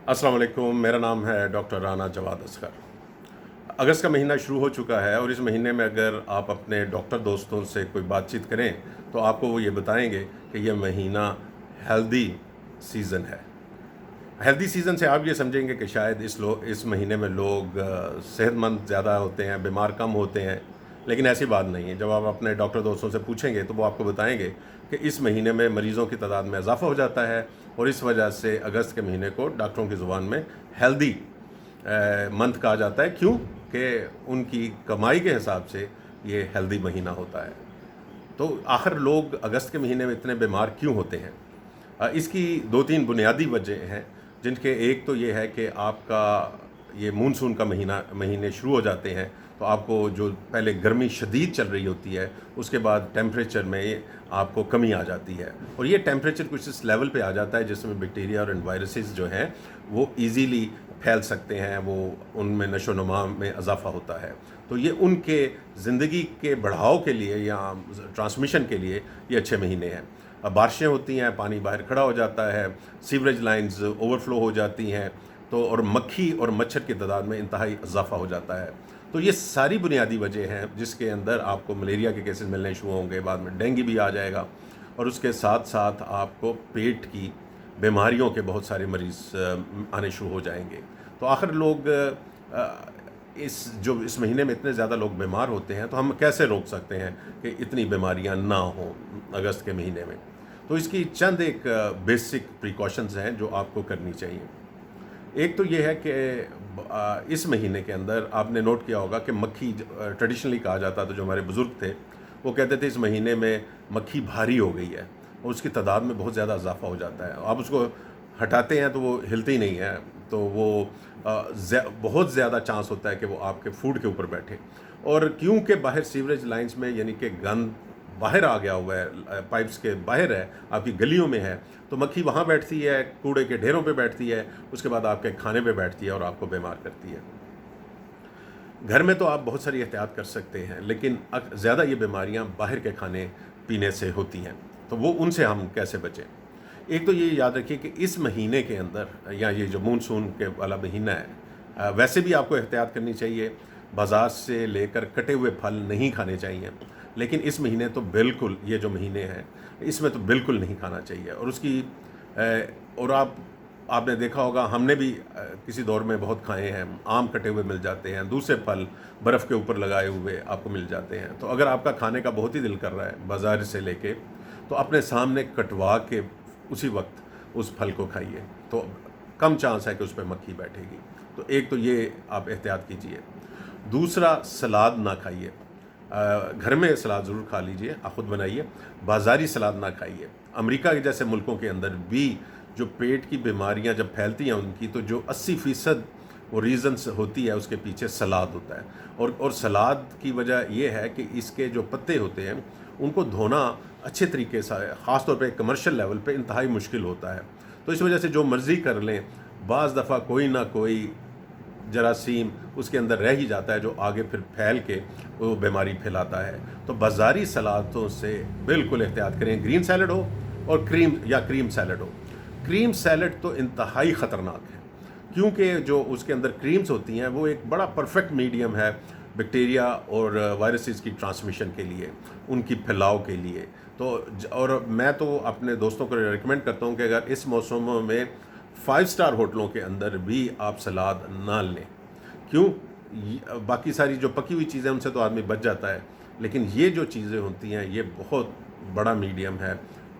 अस्सलाम वालेकुम। मेरा नाम है डॉक्टर राना जवाद असगर। अगस्त का महीना शुरू हो चुका है और इस महीने में अगर आप अपने डॉक्टर दोस्तों से कोई बातचीत करें तो आपको वो ये बताएंगे कि यह महीना हेल्दी सीज़न है। हेल्दी सीज़न से आप ये समझेंगे कि शायद इस महीने में लोग सेहतमंद ज़्यादा होते हैं, बीमार कम होते हैं, लेकिन ऐसी बात नहीं है। जब आप अपने डॉक्टर दोस्तों से पूछेंगे तो वो आपको बताएंगे कि इस महीने में मरीज़ों की तादाद में इजाफ़ा हो जाता है और इस वजह से अगस्त के महीने को डॉक्टरों की ज़ुबान में हेल्दी मंथ कहा जाता है। क्यों? कि उनकी कमाई के हिसाब से ये हेल्दी महीना होता है। तो आखिर लोग अगस्त के महीने में इतने बीमार क्यों होते हैं? इसकी दो तीन बुनियादी वजह हैं, जिनके एक तो ये है कि आपका ये मानसून का महीने शुरू हो जाते हैं तो आपको जो पहले गर्मी शदीद चल रही होती है उसके बाद टेम्परेचर में आपको कमी आ जाती है और ये टेम्परेचर कुछ इस लेवल पे आ जाता है जिसमें बैक्टीरिया और वायरसेस जो हैं वो इजीली फैल सकते हैं, वो उनमें नशो नुमा में इजाफा होता है। तो ये उनके ज़िंदगी के बढ़ाव के लिए या ट्रांसमिशन के लिए ये अच्छे महीने हैं। अब बारिशें होती हैं, पानी बाहर खड़ा हो जाता है, सीवरेज लाइंस ओवरफ्लो हो जाती हैं, तो और मक्खी और मच्छर की तादाद में इंतहाई इजाफा हो जाता है। तो ये सारी बुनियादी वजह हैं जिसके अंदर आपको मलेरिया के केसेस मिलने शुरू होंगे, बाद में डेंगू भी आ जाएगा और उसके साथ साथ आपको पेट की बीमारियों के बहुत सारे मरीज़ आने शुरू हो जाएंगे। तो आखिर लोग इस महीने में इतने ज़्यादा लोग बीमार होते हैं तो हम कैसे रोक सकते हैं कि इतनी बीमारियां ना हों अगस्त के महीने में? तो इसकी चंद एक बेसिक प्रिकॉशंस हैं जो आपको करनी चाहिए। एक तो ये है कि इस महीने के अंदर आपने नोट किया होगा कि मक्खी ट्रेडिशनली कहा जाता था, जो हमारे बुज़ुर्ग थे वो कहते थे इस महीने में मक्खी भारी हो गई है और उसकी तादाद में बहुत ज़्यादा इजाफा हो जाता है। आप उसको हटाते हैं तो वो हिलती नहीं है, तो वो बहुत ज़्यादा चांस होता है कि वो आपके फूड के ऊपर बैठे। और क्योंकि बाहर सीवरेज लाइंस में यानी कि गंद बाहर आ गया हुआ है, पाइप्स के बाहर है, आपकी गलियों में है, तो मक्खी वहाँ बैठती है, कूड़े के ढेरों पे बैठती है, उसके बाद आपके खाने पे बैठती है और आपको बीमार करती है। घर में तो आप बहुत सारी एहतियात कर सकते हैं, लेकिन ज़्यादा ये बीमारियाँ बाहर के खाने पीने से होती हैं, तो वो उनसे हम कैसे बचें? एक तो ये याद रखिए कि इस महीने के अंदर या ये जो मानसून के वाला महीना है, वैसे भी आपको एहतियात करनी चाहिए। बाज़ार से लेकर कटे हुए फल नहीं खाने चाहिए, लेकिन इस महीने तो बिल्कुल, ये जो महीने हैं इसमें तो बिल्कुल नहीं खाना चाहिए। और उसकी और आपने देखा होगा, हमने भी किसी दौर में बहुत खाए हैं, आम कटे हुए मिल जाते हैं, दूसरे फल बर्फ़ के ऊपर लगाए हुए आपको मिल जाते हैं। तो अगर आपका खाने का बहुत ही दिल कर रहा है बाज़ार से लेके, तो अपने सामने कटवा के उसी वक्त उस फल को खाइए, तो कम चांस है कि उस पर मक्खी बैठेगी। तो एक तो ये आप एहतियात कीजिए। दूसरा, सलाद ना खाइए। घर में सलाद ज़रूर खा लीजिए, आप ख़ुद बनाइए, बाज़ारी सलाद ना खाइए। अमेरिका के जैसे मुल्कों के अंदर भी जो पेट की बीमारियां जब फैलती हैं उनकी, तो जो 80% वो रीज़न्स होती है उसके पीछे सलाद होता है। और सलाद की वजह यह है कि इसके जो पत्ते होते हैं उनको धोना अच्छे तरीके से, ख़ास तौर पे कमर्शियल लेवल पे इंतहाई मुश्किल होता है। तो इस वजह से जो मर्ज़ी कर लें, बाज़ दफ़ा कोई ना कोई जरासीम उसके अंदर रह ही जाता है जो आगे फिर फैल के वो बीमारी फैलाता है। तो बाज़ारी सलादों से बिल्कुल एहतियात करें। ग्रीन सैलड हो और क्रीम सैलड हो। क्रीम सैलड तो इंतहाई ख़तरनाक है, क्योंकि जो उसके अंदर क्रीम्स होती हैं वो एक बड़ा परफेक्ट मीडियम है बैक्टीरिया और वायरसेस की ट्रांसमिशन के लिए, उनकी फैलाव के लिए। तो और मैं तो अपने दोस्तों को रिकमेंड करता हूँ कि अगर इस मौसमों में 5 स्टार होटलों के अंदर भी आप सलाद ना लें। क्यों? बाकी सारी जो पकी हुई चीज़ें उनसे तो आदमी बच जाता है, लेकिन ये जो चीज़ें होती हैं ये बहुत बड़ा मीडियम है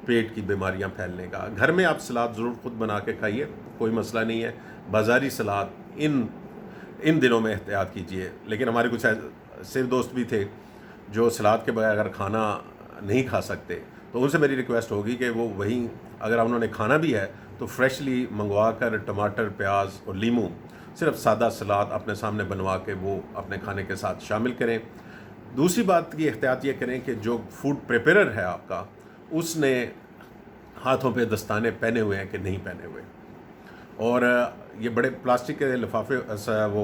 पेट की बीमारियां फैलने का। घर में आप सलाद ज़रूर ख़ुद बना के खाइए, कोई मसला नहीं है। बाज़ारी सलाद इन दिनों में एहतियात कीजिए। लेकिन हमारे कुछ ऐसे दोस्त भी थे जो सलाद के बगैर अगर खाना नहीं खा सकते, तो उनसे मेरी रिक्वेस्ट होगी कि वो वहीं, अगर उन्होंने खाना भी है तो फ्रेशली मंगवा कर टमाटर, प्याज और लीमू, सिर्फ सादा सलाद अपने सामने बनवा के वो अपने खाने के साथ शामिल करें। दूसरी बात की एहतियात ये करें कि जो फूड प्रिपेरर है आपका, उसने हाथों पे दस्ताने पहने हुए हैं कि नहीं पहने हुए। और ये बड़े प्लास्टिक के लिफाफे वो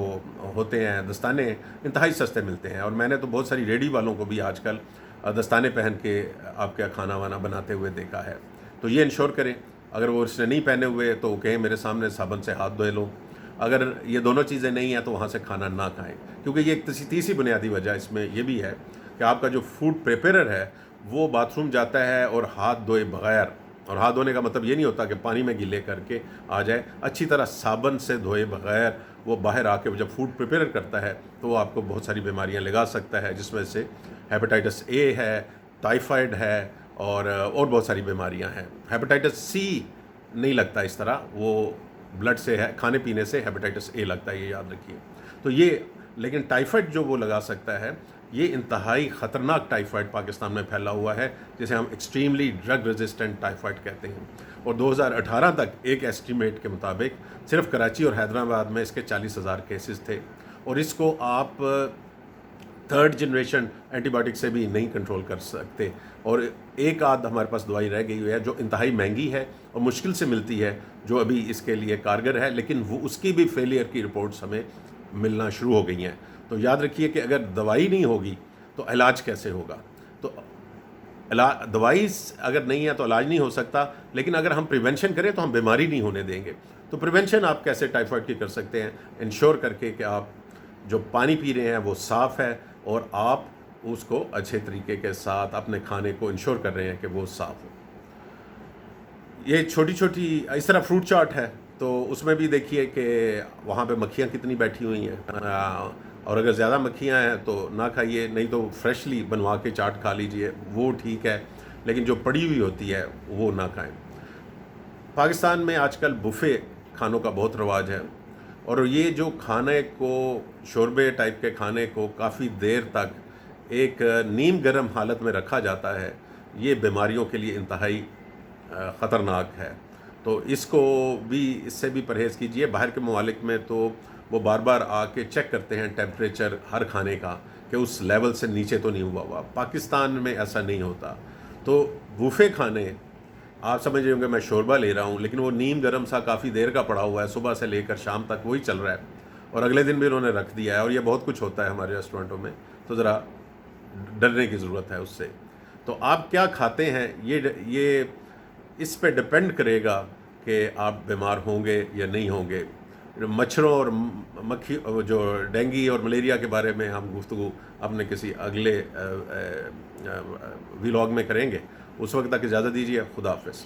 होते हैं दस्ताने, इंतहाई सस्ते मिलते हैं। और मैंने तो बहुत सारी रेडी वालों को भी आजकल दस्ताने पहन के आपका खाना वाना बनाते हुए देखा है। तो ये इंश्योर करें اگر وہ اس نے نہیں پہنے ہوئے تو وہ کہیں میرے سامنے صابن سے ہاتھ دھوئے لو. اگر یہ دونوں چیزیں نہیں ہیں تو وہاں سے کھانا نہ کھائیں، کیونکہ یہ ایک تیسری بنیادی وجہ اس میں یہ بھی ہے کہ آپ کا جو فوڈ پریپیرر ہے وہ باتھ روم جاتا ہے اور ہاتھ دھوئے بغیر، اور ہاتھ دھونے کا مطلب یہ نہیں ہوتا کہ پانی میں گیلے کر کے آ جائے، اچھی طرح صابن سے دھوئے بغیر وہ باہر آ کے جب فوڈ پریپیرر کرتا ہے تو وہ آپ کو بہت ساری بیماریاں لگا سکتا ہے، جس میں سے ہیپاٹائٹس اے ہے، ٹائیفائڈ ہے، اور بہت ساری بیماریاں ہیں. ہیپاٹائٹس سی نہیں لگتا اس طرح، وہ بلڈ سے ہے، کھانے پینے سے ہیپاٹائٹس اے لگتا ہے، یہ یاد رکھیے. تو یہ لیکن ٹائیفائڈ جو وہ لگا سکتا ہے، یہ انتہائی خطرناک ٹائیفائڈ پاکستان میں پھیلا ہوا ہے، جسے ہم ایکسٹریملی ڈرگ ریزسٹنٹ ٹائیفائڈ کہتے ہیں. اور 2018 تک ایک ایسٹیمیٹ کے مطابق صرف کراچی اور حیدرآباد میں اس کے 40,000 کیسز تھے، اور اس کو آپ تھرڈ جنریشن اینٹی بایوٹک سے بھی نہیں کنٹرول کر سکتے. اور ایک آدھ ہمارے پاس دوائی رہ گئی ہوئی ہے جو انتہائی مہنگی ہے اور مشکل سے ملتی ہے، جو ابھی اس کے لیے کارگر ہے، لیکن وہ اس کی بھی فیلئر کی رپورٹس ہمیں ملنا شروع ہو گئی ہیں. تو یاد رکھیے کہ اگر دوائی نہیں ہوگی تو علاج کیسے ہوگا؟ تو دوائی اگر نہیں ہے تو علاج نہیں ہو سکتا، لیکن اگر ہم پریونشن کریں تو ہم بیماری نہیں ہونے دیں گے. تو پریونشن آپ کیسے ٹائیفائڈ کی کر سکتے ہیں؟ انشور کر کے کہ آپ جو پانی پی رہے ہیں وہ صاف ہے، اور آپ اس کو اچھے طریقے کے ساتھ اپنے کھانے کو انشور کر رہے ہیں کہ وہ صاف ہو. یہ چھوٹی چھوٹی اس طرح فروٹ چاٹ ہے، تو اس میں بھی دیکھیے کہ وہاں پہ مکھیاں کتنی بیٹھی ہوئی ہیں، اور اگر زیادہ مکھیاں ہیں تو نہ کھائیے، نہیں تو فریشلی بنوا کے چاٹ کھا لیجئے، وہ ٹھیک ہے، لیکن جو پڑی ہوئی ہوتی ہے وہ نہ کھائیں. پاکستان میں آج کل بفے کھانوں کا بہت رواج ہے، اور یہ جو کھانے کو شوربے ٹائپ کے کھانے کو کافی دیر تک ایک نیم گرم حالت میں رکھا جاتا ہے، یہ بیماریوں کے لیے انتہائی خطرناک ہے. تو اس کو بھی، اس سے بھی پرہیز کیجئے. باہر کے ممالک میں تو وہ بار بار آ کے چیک کرتے ہیں ٹیمپریچر ہر کھانے کا کہ اس لیول سے نیچے تو نہیں ہوا. پاکستان میں ایسا نہیں ہوتا. تو بوفے کھانے آپ سمجھ رہے ہوں گے میں شوربہ لے رہا ہوں، لیکن وہ نیم گرم سا کافی دیر کا پڑا ہوا ہے، صبح سے لے کر شام تک وہی چل رہا ہے، اور اگلے دن بھی انہوں نے رکھ دیا ہے. اور یہ بہت کچھ ہوتا ہے ہمارے ریسٹورنٹوں میں، تو ذرا ڈرنے کی ضرورت ہے اس سے. تو آپ کیا کھاتے ہیں یہ اس پہ ڈپینڈ کرے گا کہ آپ بیمار ہوں گے یا نہیں ہوں گے. مچھروں اور مکھی جو ڈینگی اور ملیریا کے بارے میں ہم گفتگو اپنے کسی اگلے ویلاگ میں کریں گے. اس وقت تک اجازت دیجیے. خدا حافظ.